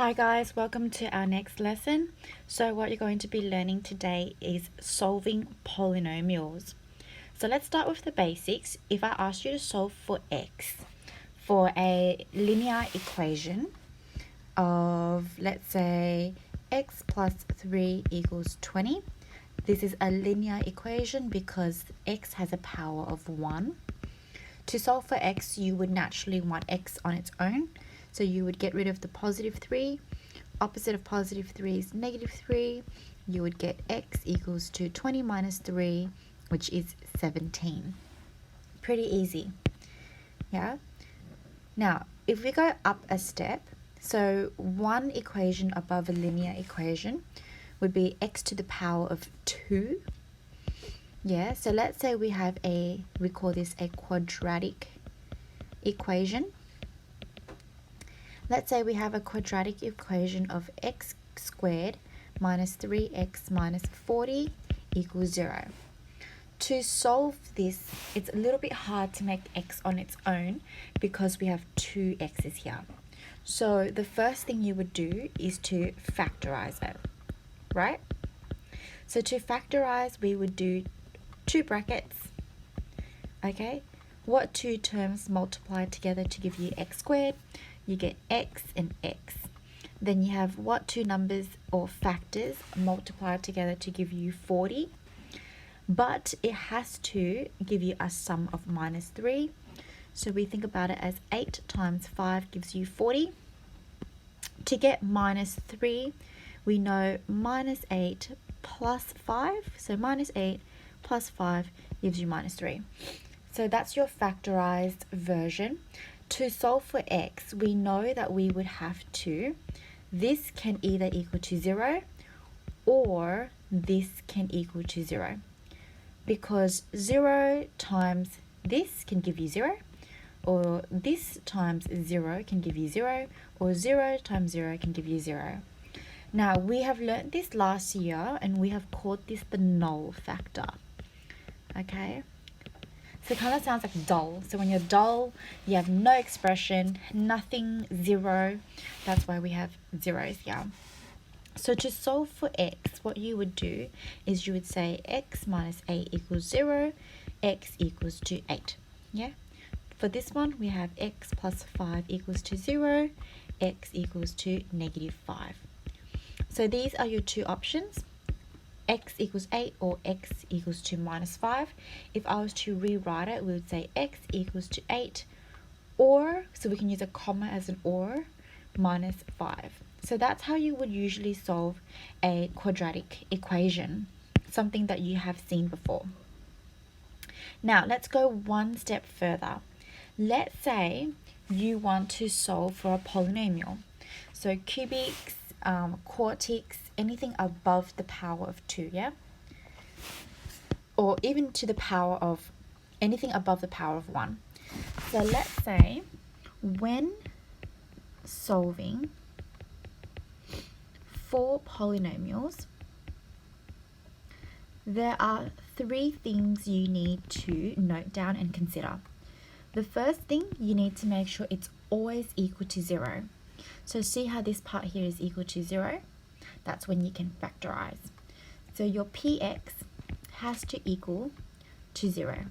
Hi guys, welcome to our next lesson. So what you're going to be learning today is solving polynomials. So let's start with the basics. If I asked you to solve for x for a linear equation of, let's say, x plus 3 equals 20. This is a linear equation because x has a power of 1. To solve for x, you would naturally want x on its own. So you would get rid of the positive 3. Opposite of positive 3 is negative 3. You would get x equals to 20 minus 3, which is 17. Pretty easy. Yeah? Now, if we go up a step, so one equation above a linear equation would be x to the power of 2. Yeah, so let's say we call this a quadratic equation. Let's say we have a quadratic equation of x squared minus 3x minus 40 equals 0. To solve this, it's a little bit hard to make x on its own because we have two x's here. So the first thing you would do is to factorize it, right? So to factorize, we would do 2 brackets, okay? What two terms multiply together to give you x squared? You get x and x. Then you have what two numbers or factors multiply together to give you 40. But it has to give you a sum of minus 3. So we think about it as 8 times 5 gives you 40. To get minus 3, we know minus 8 plus 5. So minus 8 plus 5 gives you minus 3. So that's your factorized version. To solve for x, we know that we would have to, this can either equal to 0 or this can equal to 0. Because 0 times this can give you 0, or this times 0 can give you 0, or 0 times 0 can give you 0. Now, we have learned this last year and we have called this the null factor. Okay? So it kind of sounds like dull. So when you're dull, you have no expression, nothing, 0. That's why we have zeros here. So to solve for x, what you would do is you would say x minus 8 equals 0, x equals to 8. Yeah? For this one, we have x plus 5 equals to 0, x equals to negative 5. So these are your two options. X equals 8 or x equals to minus 5. If I was to rewrite it, we would say x equals to 8 or, so we can use a comma as an or, minus 5. So that's how you would usually solve a quadratic equation, something that you have seen before. Now, let's go one step further. Let's say you want to solve for a polynomial. So cubics, quartics, anything above the power of 2, yeah? Or even to the power of anything above the power of 1. So let's say when solving for polynomials, there are 3 things you need to note down and consider. The first thing, you need to make sure it's always equal to 0. So see how this part here is equal to 0? That's when you can factorize. So your px has to equal to 0.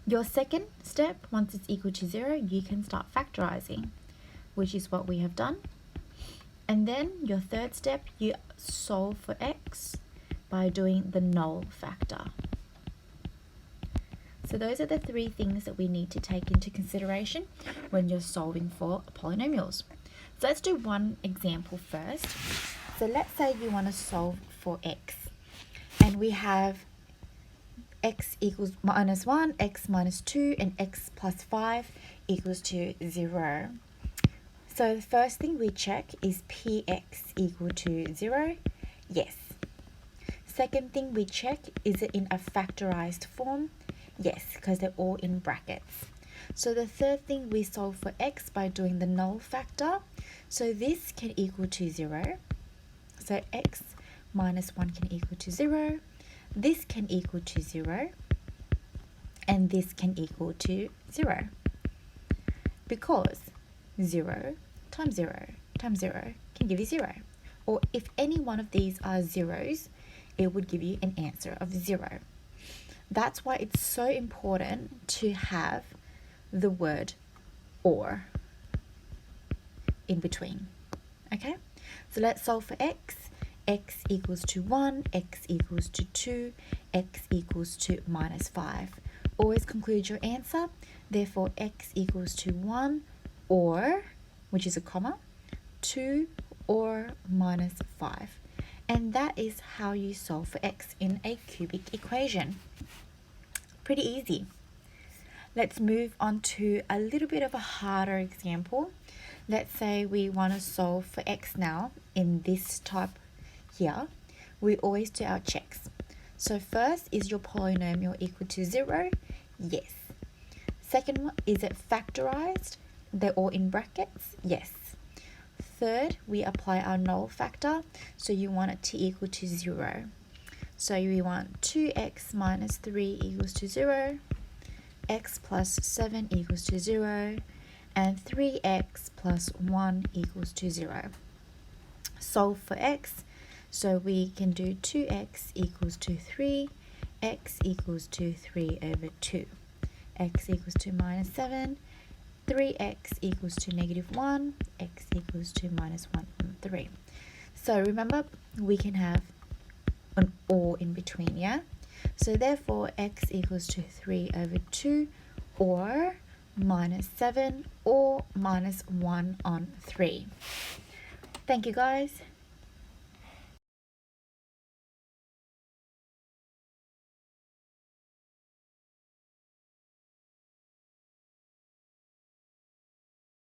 Your second step, once it's equal to 0, you can start factorizing, which is what we have done. And then your third step, you solve for x by doing the null factor. So those are the 3 things that we need to take into consideration when you're solving for polynomials. So let's do one example first. So let's say you want to solve for x. And we have x equals minus 1, x minus 2, and x plus 5 equals to 0. So the first thing we check is px equal to 0. Yes. Second thing we check, is it in a factorized form? Yes, because they're all in brackets. So the third thing, we solve for x by doing the null factor. So this can equal to 0. So x minus 1 can equal to 0. This can equal to 0. And this can equal to 0. Because 0 times 0 times 0 can give you 0. Or if any one of these are zeros, it would give you an answer of 0. That's why it's so important to have the word or in between. Okay, so let's solve for x. X equals to 1, x equals to 2, x equals to minus 5. Always conclude your answer. Therefore, x equals to 1 or, which is a comma, 2 or minus 5. And that is how you solve for x in a cubic equation. Pretty easy. Let's move on to a little bit of a harder example. Let's say we want to solve for x now in this type here. We always do our checks. So first, is your polynomial equal to 0? Yes. Second one, is it factorized? They're all in brackets? Yes. Third, we apply our null factor. So you want it to equal to 0. So we want 2x minus 3 equals to 0. X plus 7 equals to 0. And 3x plus 1 equals to 0. Solve for x. So we can do 2x equals to 3, x equals to 3 over 2. X equals to minus 7, 3x equals to negative 1, x equals to minus 1 and 3. So remember, we can have an or in between, yeah? So therefore, x equals to 3 over 2 or minus 7 or minus 1 on 3. Thank you, guys.